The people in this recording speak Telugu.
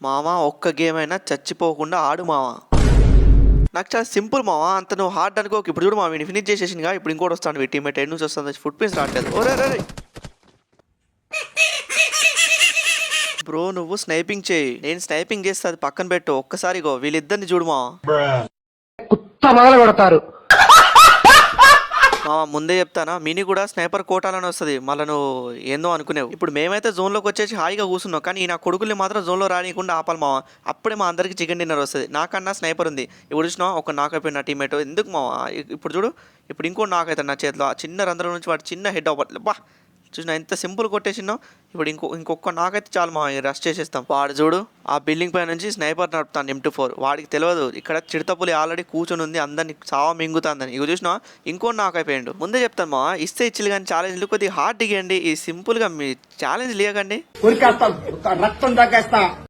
మామ ఒక్క గేమ్ అయినా చచ్చిపోకుండా ఆడు మామ. నాకు చాలా సింపుల్ మామ, అంత నువ్వు హార్డ్ అనుకోకు. ఇప్పుడు చూడు మా వీడిని ఫినిష్ చేసేసిందిగా, ఇప్పుడు ఇంకోటి వస్తాను టీమేట్ ఎడ్ నుంచి వస్తుంది, ఫుట్ ప్రింట్స్ రావట్లేదు. ఓరే రే బ్రో నువ్వు స్నైపింగ్ చేయి, నేను స్నైపింగ్ చేస్తే అది పక్కన పెట్టు. ఒక్కసారిగో వీళ్ళిద్దరిని చూడు మా ముందే చెప్తానా, మినీ కూడా స్నైపర్ కోటాలని వస్తుంది. మళ్ళీ నువ్వు ఏందో అనుకునేవు. ఇప్పుడు మేమైతే జోన్లోకి వచ్చేసి హాయిగా కూర్చున్నావు, కానీ నా కొడుకుల్ని మాత్రం జోన్లో రానియకుండా ఆపాలి మావా. అప్పుడే మా అందరికి చికెన్ డిన్నర్ వస్తుంది. నాకన్నా స్నైపర్ ఉంది. ఇప్పుడు చూసినా ఒక నాకైపోయిన టీమేట్ ఎందుకు మావా. ఇప్పుడు చూడు, ఇప్పుడు ఇంకో నాకైతే నా చేతిలో చిన్న రంధ్రం నుంచి వాడు చిన్న హెడ్ అవ్వట్లే. బా చూసినా ఎంత సింపుల్ కొట్టేసినావు. ఇప్పుడు ఇంకొక నాకైతే చాలు మా రష్ చేసేస్తాం. వాడు చూడు ఆ బిల్డింగ్ పై నుంచి స్నైపర్ నడుపుతాను M24. వాడికి తెలియదు ఇక్కడ చిడతపులి ఆల్రెడీ కూర్చొని ఉంది, అందరిని చావా మింగుతుందని. ఇక చూసినా ఇంకో నాకైపోయాడు. ముందే చెప్తాను మా, ఇస్తే ఇచ్చిలు కానీ ఛాలెంజ్లు కొద్దిగా హార్డ్ ఇవ్వండి. ఈ సింపుల్గా మీ ఛాలెంజ్ లేకండి.